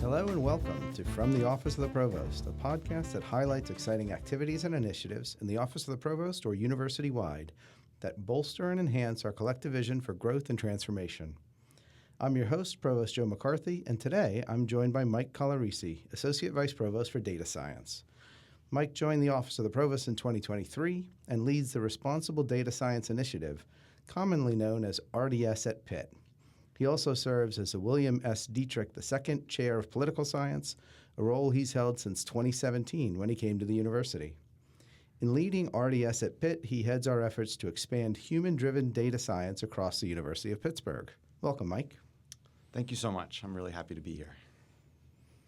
Hello and welcome to From the Office of the Provost, a podcast that highlights exciting activities and initiatives in the Office of the Provost or university-wide that bolster and enhance our collective vision for growth and transformation. I'm your host, Provost Joe McCarthy, and today I'm joined by Mike Colaresi, Associate Vice Provost for Data Science. Mike joined the Office of the Provost in 2023 and leads the Responsible Data Science Initiative, commonly known as RDS at Pitt. He also serves as the William S. Dietrich II Chair of Political Science, a role he's held since 2017 when he came to the university. In leading RDS at Pitt, he heads our efforts to expand human-driven data science across the University of Pittsburgh. Welcome, Mike. Thank you so much. I'm really happy to be here.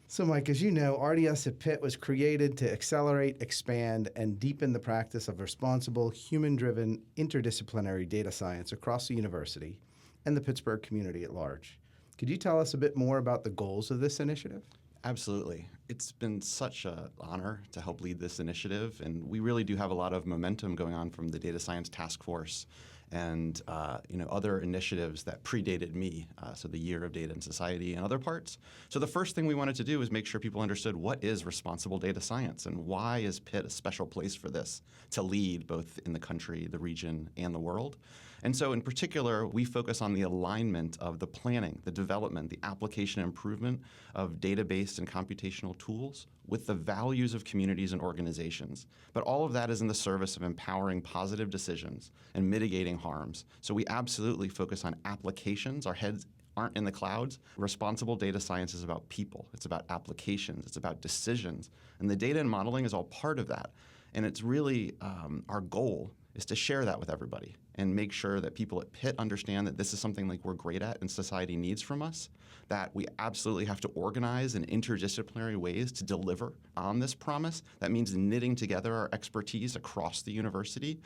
So, Mike, as you know, RDS at Pitt was created to accelerate, expand, and deepen the practice of responsible, human-driven, interdisciplinary data science across the university and the Pittsburgh community at large. Could you tell us a bit more about the goals of this initiative? Absolutely. It's been such an honor to help lead this initiative, and we really do have a lot of momentum going on from the Data Science Task Force and other initiatives that predated me, so the Year of Data and Society and other parts. So the first thing we wanted to do was make sure people understood what is responsible data science and why is Pitt a special place for this to lead both in the country, the region, and the world. And so in particular, we focus on the alignment of the planning, the development, the application and improvement of database and computational tools with the values of communities and organizations. But all of that is in the service of empowering positive decisions and mitigating harms. So we absolutely focus on applications. Our heads aren't in the clouds. Responsible data science is about people. It's about applications. It's about decisions. And the data and modeling is all part of that. And it's really our goal is to share that with everybody and make sure that people at Pitt understand that this is something like we're great at and society needs from us, that we absolutely have to organize in interdisciplinary ways to deliver on this promise. That means knitting together our expertise across the university.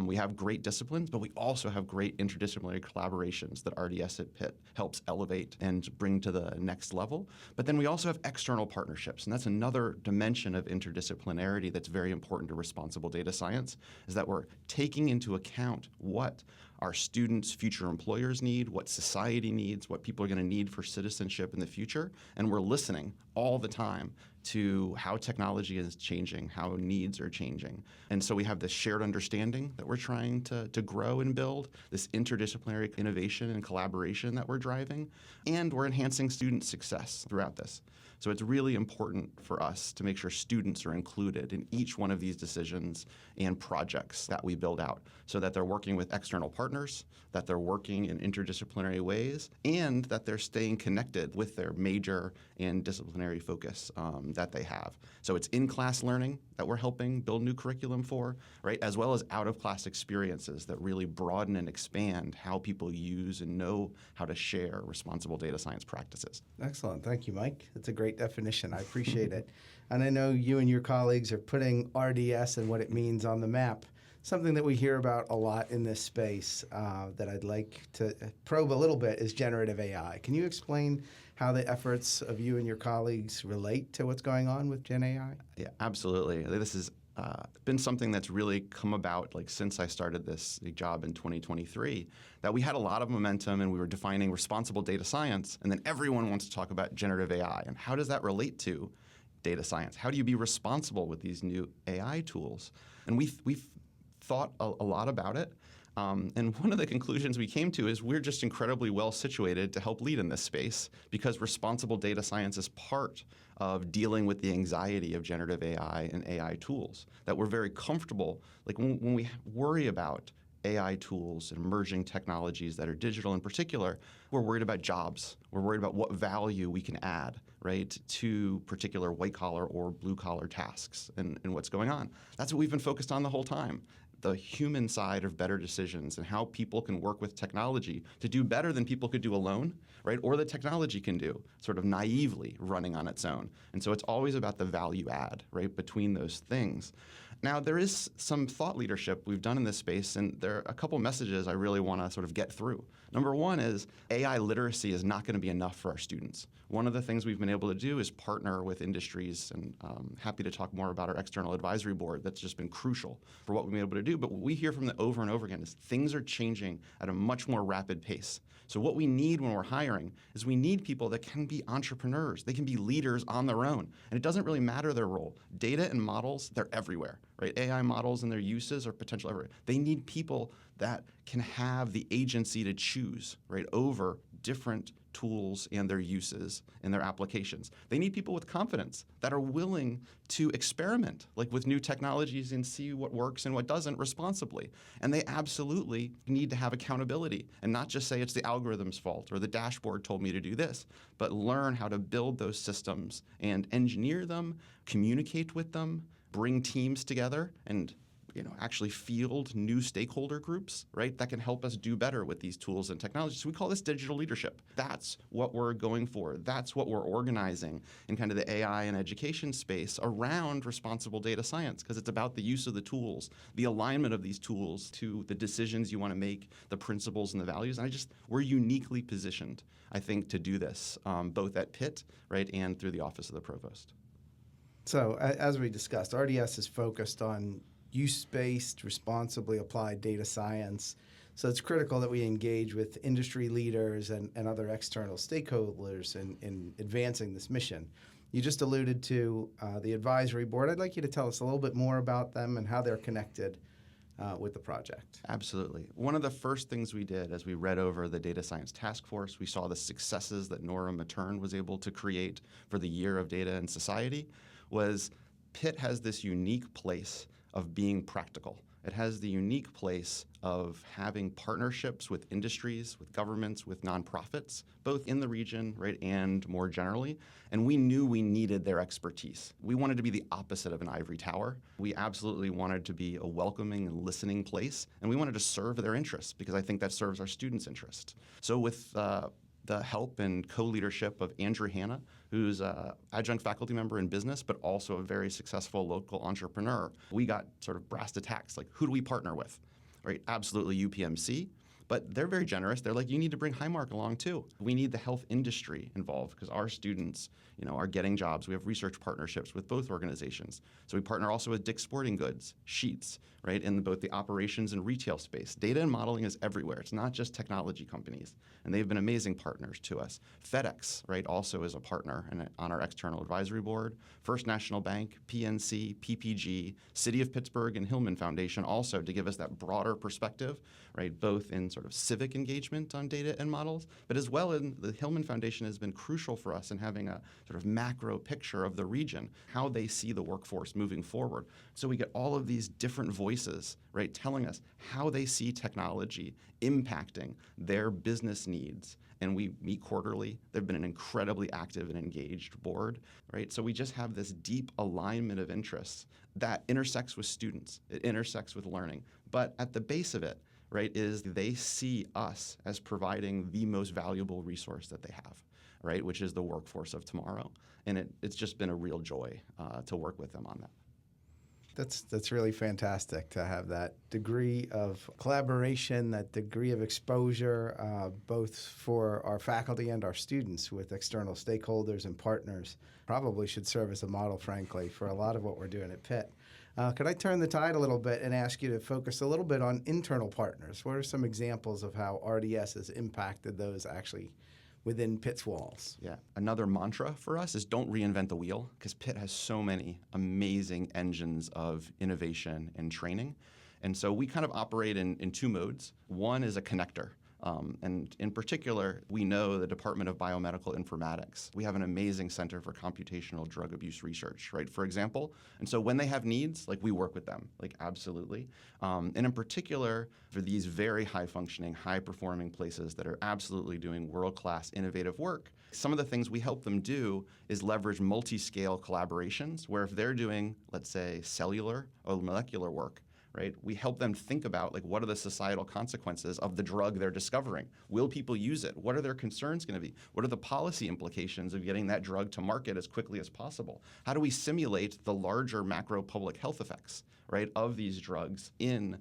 We have great disciplines, but we also have great interdisciplinary collaborations that RDS at Pitt helps elevate and bring to the next level. But then we also have external partnerships, and that's another dimension of interdisciplinarity that's very important to responsible data science, is that we're taking into account what our students' future employers need, what society needs, what people are going to need for citizenship in the future, and we're listening all the time to how technology is changing, how needs are changing. And so we have this shared understanding that we're trying to grow and build, this interdisciplinary innovation and collaboration that we're driving, and we're enhancing student success throughout this. So it's really important for us to make sure students are included in each one of these decisions and projects that we build out so that they're working with external partners, that they're working in interdisciplinary ways, and that they're staying connected with their major and disciplinary focus that they have. So it's in-class learning that we're helping build new curriculum for, right, as well as out-of-class experiences that really broaden and expand how people use and know how to share responsible data science practices. Excellent. Thank you, Mike. That's a great definition. I appreciate it. And I know you and your colleagues are putting RDS and what it means on the map. Something that we hear about a lot in this space that I'd like to probe a little bit is generative AI. Can you explain how the efforts of you and your colleagues relate to what's going on with Gen AI? Yeah, absolutely. This has been something that's really come about since I started this job in 2023, that we had a lot of momentum and we were defining responsible data science, and then everyone wants to talk about generative AI. And how does that relate to data science? How do you be responsible with these new AI tools? And we've thought a lot about it. And one of the conclusions we came to is we're just incredibly well situated to help lead in this space because responsible data science is part of dealing with the anxiety of generative AI and AI tools, that we're very comfortable. When we worry about AI tools and emerging technologies that are digital in particular, we're worried about jobs. We're worried about what value we can add, right, to particular white-collar or blue-collar tasks and what's going on. That's what we've been focused on the whole time. The human side of better decisions and how people can work with technology to do better than people could do alone, right? Or the technology can do, sort of naively running on its own. And so it's always about the value add, right, between those things. Now, there is some thought leadership we've done in this space, and there are a couple messages I really want to sort of get through. Number one is AI literacy is not going to be enough for our students. One of the things we've been able to do is partner with industries, and happy to talk more about our external advisory board that's just been crucial for what we've been able to do. do, but what we hear from them over and over again is things are changing at a much more rapid pace. So what we need when we're hiring is we need people that can be entrepreneurs. They can be leaders on their own. And it doesn't really matter their role. Data and models, they're everywhere, right? AI models and their uses are potential everywhere. They need people that can have the agency to choose, right, over different tools and their uses and their applications. They need people with confidence that are willing to experiment, like with new technologies, and see what works and what doesn't responsibly. And they absolutely need to have accountability and not just say it's the algorithm's fault or the dashboard told me to do this, but learn how to build those systems and engineer them, communicate with them, bring teams together, and actually field new stakeholder groups, right, that can help us do better with these tools and technologies. So we call this digital leadership. That's what we're going for. That's what we're organizing in kind of the AI and education space around responsible data science, because it's about the use of the tools, the alignment of these tools to the decisions you want to make, the principles and the values. And we're uniquely positioned, I think, to do this, both at Pitt, right, and through the Office of the Provost. So as we discussed, RDS is focused on use-based, responsibly applied data science. So it's critical that we engage with industry leaders and other external stakeholders in advancing this mission. You just alluded to the advisory board. I'd like you to tell us a little bit more about them and how they're connected with the project. Absolutely. One of the first things we did as we read over the Data Science Task Force, we saw the successes that Nora Matern was able to create for the Year of Data and Society, was Pitt has this unique place of being practical. It has the unique place of having partnerships with industries, with governments, with nonprofits, both in the region, right, and more generally. And we knew we needed their expertise. We wanted to be the opposite of an ivory tower. We absolutely wanted to be a welcoming and listening place, and we wanted to serve their interests because I think that serves our students' interests. So with the help and co-leadership of Andrew Hanna, who's an adjunct faculty member in business, but also a very successful local entrepreneur. We got sort of brass tacks, like who do we partner with? Right, absolutely UPMC, but they're very generous. They're like, you need to bring Highmark along too. We need the health industry involved because our students, are getting jobs. We have research partnerships with both organizations. So we partner also with Dick's Sporting Goods, Sheetz, right, in both the operations and retail space. Data and modeling is everywhere. It's not just technology companies, and they've been amazing partners to us. FedEx, right, also is a partner on our external advisory board. First National Bank, PNC, PPG, City of Pittsburgh, and Hillman Foundation also to give us that broader perspective, right, both in sort of civic engagement on data and models, but as well in the Hillman Foundation has been crucial for us in having a sort of macro picture of the region, how they see the workforce moving forward. So we get all of these different voices, right, telling us how they see technology impacting their business needs. And we meet quarterly. They've been an incredibly active and engaged board, right? So we just have this deep alignment of interests that intersects with students. It intersects with learning. But at the base of it, right, is they see us as providing the most valuable resource that they have, right, which is the workforce of tomorrow. And it's just been a real joy to work with them on that. That's really fantastic to have that degree of collaboration, that degree of exposure, both for our faculty and our students with external stakeholders and partners. Probably should serve as a model, frankly, for a lot of what we're doing at Pitt. Could I turn the tide a little bit and ask you to focus a little bit on internal partners? What are some examples of how RDS has impacted those actually within Pitt's walls? Yeah. Another mantra for us is don't reinvent the wheel, because Pitt has so many amazing engines of innovation and training. And so we kind of operate in two modes. One is a connector. And in particular, we know the Department of Biomedical Informatics. We have an amazing Center for Computational Drug Abuse Research, right, for example. And so when they have needs, like, we work with them, like, absolutely. And in particular, for these very high-functioning, high-performing places that are absolutely doing world-class innovative work, some of the things we help them do is leverage multi-scale collaborations, where if they're doing, let's say, cellular or molecular work, right, we help them think about, like, what are the societal consequences of the drug they're discovering? Will people use it? What are their concerns going to be? What are the policy implications of getting that drug to market as quickly as possible? How do we simulate the larger macro public health effects, right, of these drugs in,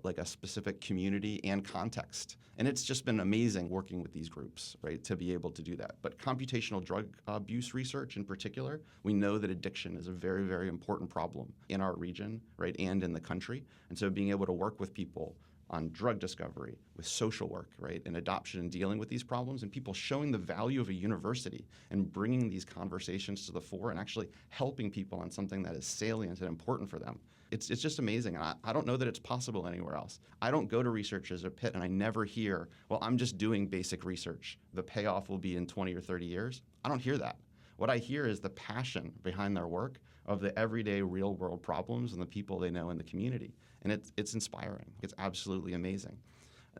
like a specific community and context. And it's just been amazing working with these groups, right, to be able to do that. But computational drug abuse research in particular, we know that addiction is a very, very important problem in our region, right, and in the country. And so being able to work with people on drug discovery, with social work, right, and adoption and dealing with these problems, and people showing the value of a university and bringing these conversations to the fore and actually helping people on something that is salient and important for them. It's just amazing. And I don't know that it's possible anywhere else. I don't go to researchers at Pitt and I never hear, well, I'm just doing basic research. The payoff will be in 20 or 30 years. I don't hear that. What I hear is the passion behind their work of the everyday real world problems and the people they know in the community. And it's inspiring. It's absolutely amazing.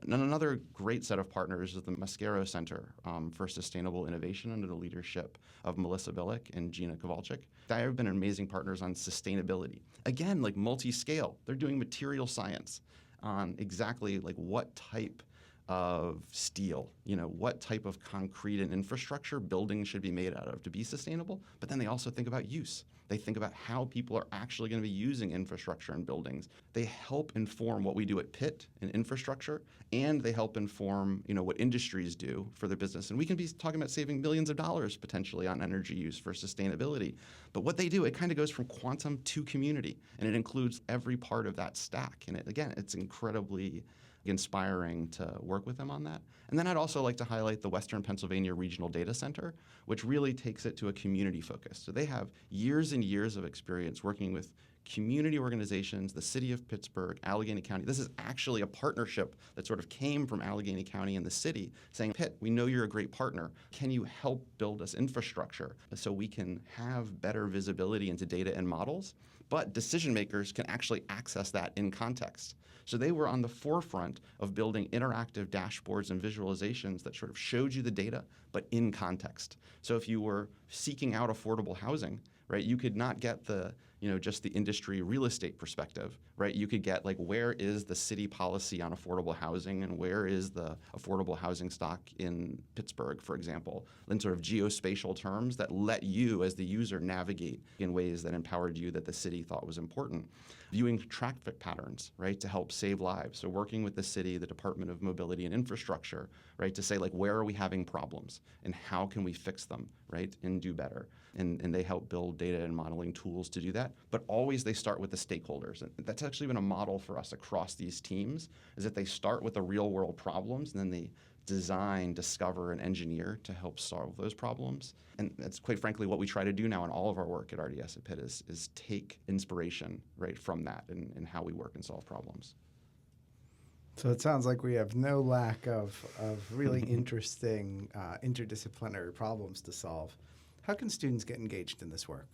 And another great set of partners is the Mascaro Center for Sustainable Innovation under the leadership of Melissa Billick and Gina Kowalczyk. They have been amazing partners on sustainability. Again, like multi-scale. They're doing material science on exactly like what type of steel, what type of concrete and infrastructure buildings should be made out of to be sustainable. But then they also think about use. They think about how people are actually going to be using infrastructure and buildings. They help inform what we do at Pitt in infrastructure, and they help inform, what industries do for their business. And we can be talking about saving millions of dollars potentially on energy use for sustainability. But what they do, it kind of goes from quantum to community, and it includes every part of that stack. And it's incredibly inspiring to work with them on that. And then I'd also like to highlight the Western Pennsylvania Regional Data Center, which really takes it to a community focus. So they have years and years of experience working with community organizations, the city of Pittsburgh, Allegheny County. This is actually a partnership that sort of came from Allegheny County and the city saying, Pitt, we know you're a great partner. Can you help build us infrastructure so we can have better visibility into data and models? But decision makers can actually access that in context. So they were on the forefront of building interactive dashboards and visualizations that sort of showed you the data, but in context. So if you were seeking out affordable housing, right, you could not get the, just the industry real estate perspective, right? You could get like, where is the city policy on affordable housing and where is the affordable housing stock in Pittsburgh, for example, in sort of geospatial terms that let you as the user navigate in ways that empowered you that the city thought was important. Viewing traffic patterns, right, to help save lives. So working with the city, the Department of Mobility and Infrastructure, right, to say like, where are we having problems and how can we fix them, right, and do better. And they help build data and modeling tools to do that. But always they start with the stakeholders. And that's actually been a model for us across these teams, is that they start with the real world problems and then they design, discover, and engineer to help solve those problems. And that's quite frankly what we try to do now in all of our work at RDS at Pitt is take inspiration, right, from that and how we work and solve problems. So it sounds like we have no lack of really interesting interdisciplinary problems to solve. How can students get engaged in this work?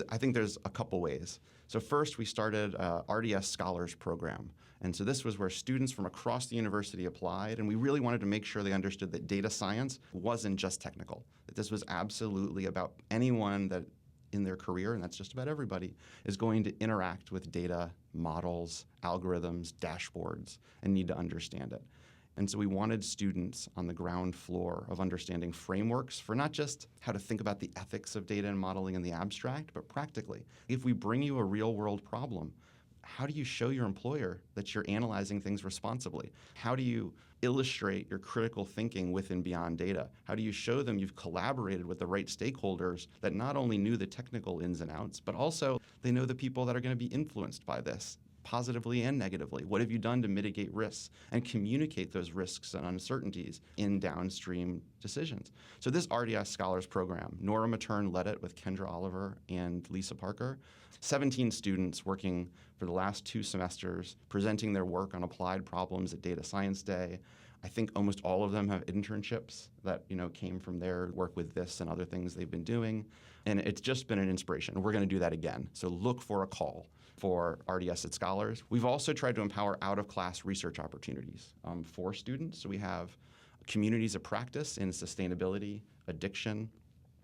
I think there's a couple ways. So first, we started a RDS Scholars Program. And so this was where students from across the university applied, and we really wanted to make sure they understood that data science wasn't just technical, that this was absolutely about anyone that in their career, and that's just about everybody, is going to interact with data, models, algorithms, dashboards, and need to understand it. And so we wanted students on the ground floor of understanding frameworks for not just how to think about the ethics of data and modeling in the abstract, but practically. If we bring you a real world problem, how do you show your employer that you're analyzing things responsibly? How do you illustrate your critical thinking with and beyond data? How do you show them you've collaborated with the right stakeholders that not only knew the technical ins and outs, but also they know the people that are going to be influenced by this, positively and negatively? What have you done to mitigate risks and communicate those risks and uncertainties in downstream decisions? So this RDS Scholars Program, Nora Matern led it with Kendra Oliver and Lisa Parker. 17 students working for the last 2 semesters, presenting their work on applied problems at Data Science Day. I think almost all of them have internships that came from their work with this and other things they've been doing. And it's just been an inspiration. We're going to do that again. So look for a call for RDS at Scholars. We've also tried to empower out-of-class research opportunities for students. So we have communities of practice in sustainability, addiction,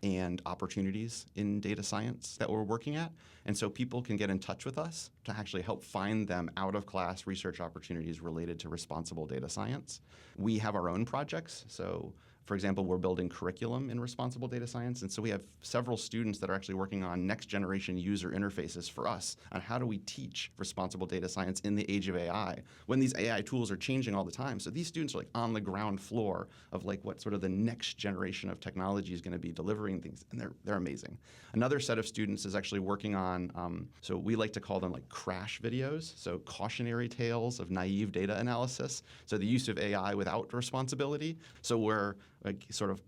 and opportunities in data science that we're working at. And so people can get in touch with us to actually help find them out-of-class research opportunities related to responsible data science. We have our own projects. So For example, we're building curriculum in responsible data science, and so we have several students that are actually working on next generation user interfaces for us on how do we teach responsible data science in the age of AI when these AI tools are changing all the time. So these students are like on the ground floor of like what sort of the next generation of technology is going to be delivering things, and they're amazing. Another set of students is actually working on, so we like to call them like crash videos, so cautionary tales of naive data analysis. So the use of AI without responsibility. So we're like sort of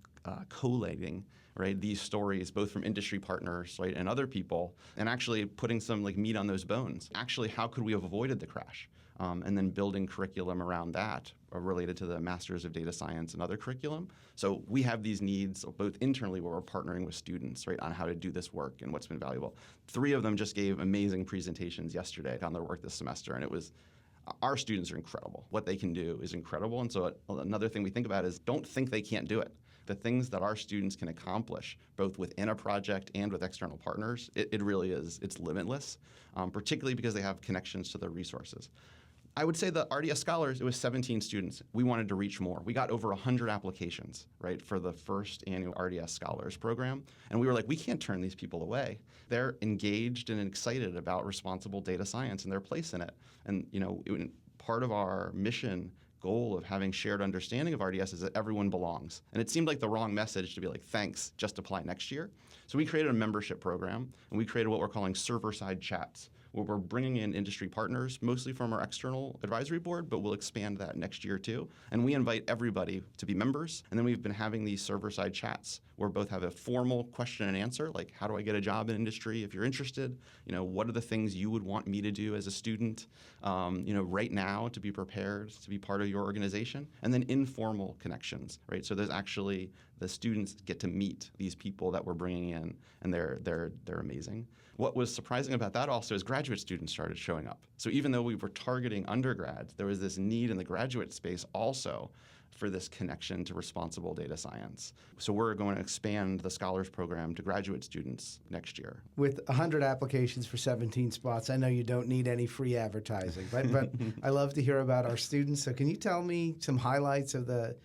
collating, right, these stories both from industry partners, right, and other people, and actually putting some like meat on those bones. Actually, how could we have avoided the crash? And then building curriculum around that related to the Masters of Data Science and other curriculum. So we have these needs both internally where we're partnering with students, right, on how to do this work and what's been valuable. 3 of them just gave amazing presentations yesterday on their work this semester, and it was our students are incredible. What they can do is incredible. And so another thing we think about is don't think they can't do it. The things that our students can accomplish, both within a project and with external partners, it really is, it's limitless, particularly because they have connections to the resources. I would say the RDS Scholars, it was 17 students. We wanted to reach more. We got over 100 applications, right, for the first annual RDS Scholars program. And we were like, we can't turn these people away. They're engaged and excited about responsible data science and their place in it. And, you know, part of our mission goal of having shared understanding of RDS is that everyone belongs. And it seemed like the wrong message to be like, thanks, just apply next year. So we created a membership program, and we created what we're calling server-side chats, where we're bringing in industry partners, mostly from our external advisory board, but we'll expand that next year too. And we invite everybody to be members. And then we've been having these server-side chats where both have a formal question and answer, like how do I get a job in industry if you're interested? You know, what are the things you would want me to do as a student, you know, right now to be prepared to be part of your organization? And then informal connections, right? So there's actually the students get to meet these people that we're bringing in, and they're amazing. What was surprising about that also is graduate students started showing up. So even though we were targeting undergrads, there was this need in the graduate space also for this connection to responsible data science. So we're going to expand the Scholars Program to graduate students next year. With 100 applications for 17 spots, I know you don't need any free advertising, but I love to hear about our students. So can you tell me some highlights of the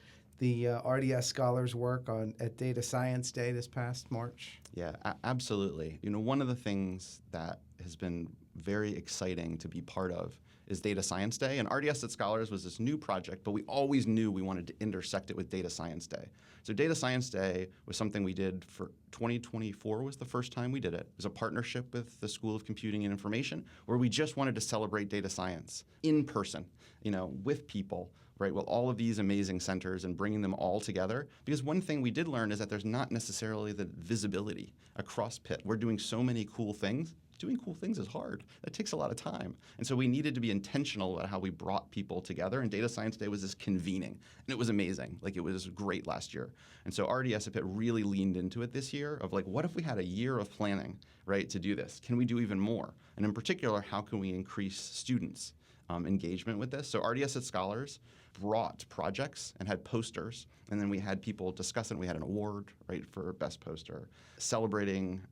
RDS Scholars work at Data Science Day this past March? Yeah, absolutely. You know, one of the things that has been very exciting to be part of is Data Science Day. And RDS at Scholars was this new project, but we always knew we wanted to intersect it with Data Science Day. So Data Science Day was something we did for 2024 was the first time we did it. It was a partnership with the School of Computing and Information where we just wanted to celebrate data science in person, you know, with people, right, with all of these amazing centers and bringing them all together. Because one thing we did learn is that there's not necessarily the visibility across Pitt. We're doing so many cool things. Doing cool things is hard. That takes a lot of time. And so we needed to be intentional about how we brought people together. And Data Science Day was this convening. And it was amazing. Like, it was great last year. And so RDS at Pitt really leaned into it this year of like, what if we had a year of planning, right, to do this? Can we do even more? And in particular, how can we increase students' engagement with this? So RDS at Scholars brought projects and had posters, and then we had people discuss it. We had an award, right, for best poster, celebrating,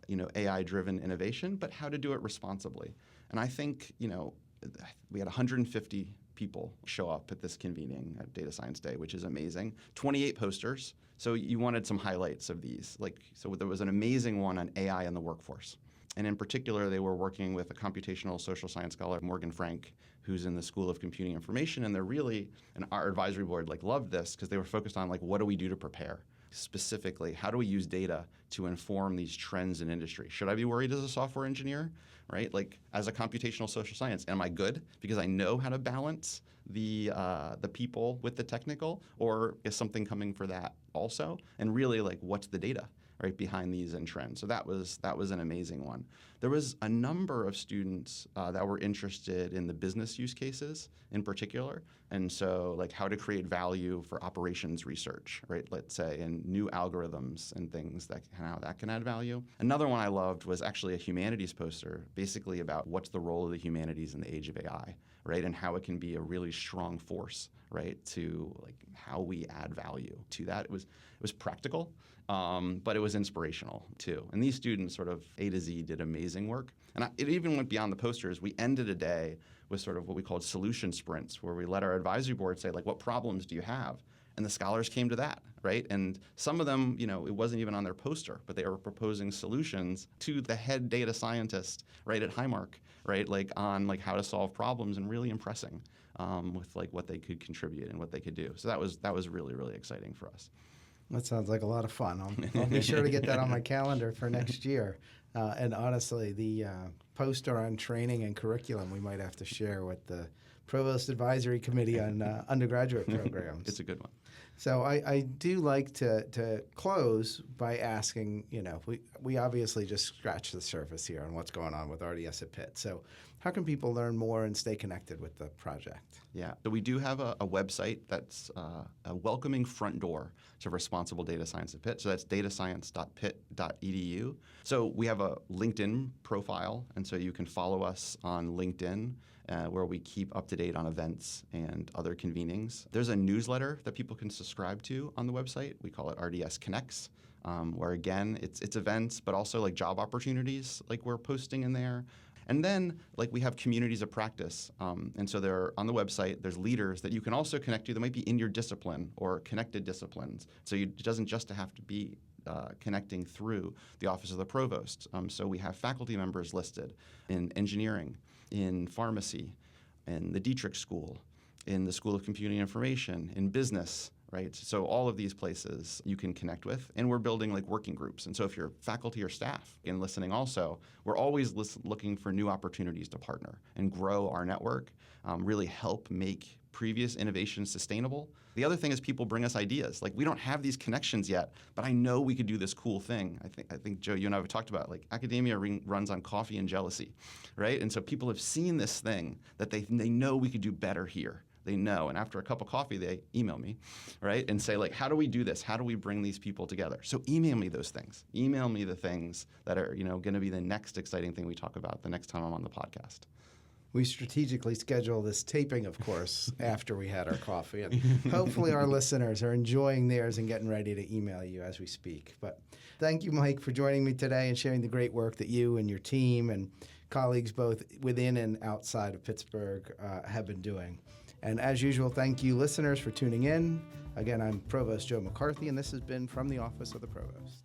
you know, AI-driven innovation, but how to do it responsibly. And I think, you know, we had 150 people show up at this convening at Data Science Day, which is amazing. 28 posters. So you wanted some highlights of these. Like, so there was an amazing one on AI in the workforce. And in particular, they were working with a computational social science scholar, Morgan Frank, who's in the School of Computing Information. And they're really, and our advisory board like loved this because they were focused on like, what do we do to prepare? Specifically, how do we use data to inform these trends in industry? Should I be worried as a software engineer, right? Like, as a computational social science, am I good because I know how to balance the people with the technical, or is something coming for that also? And really, like, what's the data, right, behind these and trends? So that was an amazing one. There was a number of students that were interested in the business use cases in particular, and so like how to create value for operations research, right? Let's say, and new algorithms and things that how that can add value. Another one I loved was actually a humanities poster, basically about what's the role of the humanities in the age of AI, right, and how it can be a really strong force, right, to like how we add value to that. It was practical. But it was inspirational too. And these students sort of A to Z did amazing work. And it even went beyond the posters. We ended a day with sort of what we called solution sprints, where we let our advisory board say, like, what problems do you have? And the scholars came to that, right? And some of them, it wasn't even on their poster, but they were proposing solutions to the head data scientist, right, at Highmark, right, on how to solve problems, and really impressing with what they could contribute and what they could do. So that was really, really exciting for us. That sounds like a lot of fun. I'll be sure to get that on my calendar for next year. And honestly, the poster on training and curriculum we might have to share with the Provost Advisory Committee on undergraduate programs. It's a good one. So I do like to close by asking, we obviously just scratched the surface here on what's going on with RDS at Pitt. So how can people learn more and stay connected with the project? Yeah, so we do have a website that's a welcoming front door to responsible data science at Pitt. So that's datascience.pitt.edu. So we have a LinkedIn profile, and so you can follow us on LinkedIn, where we keep up to date on events and other convenings. There's a newsletter that people can subscribe to on the website. We call it RDS Connects, where again, it's events, but also job opportunities we're posting in there. And then we have communities of practice. And so there on the website, there's leaders that you can also connect to that might be in your discipline or connected disciplines. So it doesn't just have to be connecting through the Office of the Provost. So we have faculty members listed in engineering, in pharmacy, in the Dietrich School, in the School of Computing Information, in business, right? So all of these places you can connect with, and we're building working groups. And so if you're faculty or staff and listening also, we're always looking for new opportunities to partner and grow our network, really help make previous innovations sustainable. The other thing is people bring us ideas. We don't have these connections yet, but I know we could do this cool thing. I think Joe, you and I have talked about academia runs on coffee and jealousy, right? And so people have seen this thing that they know we could do better here. They know, and after a cup of coffee, they email me, right, and say, how do we do this? How do we bring these people together? So email me those things. Email me the things that are, going to be the next exciting thing we talk about the next time I'm on the podcast. We strategically schedule this taping, of course, after we had our coffee. And hopefully our listeners are enjoying theirs and getting ready to email you as we speak. But thank you, Mike, for joining me today and sharing the great work that you and your team and colleagues both within and outside of Pittsburgh have been doing. And as usual, thank you, listeners, for tuning in. Again, I'm Provost Joe McCarthy, and this has been From the Office of the Provost.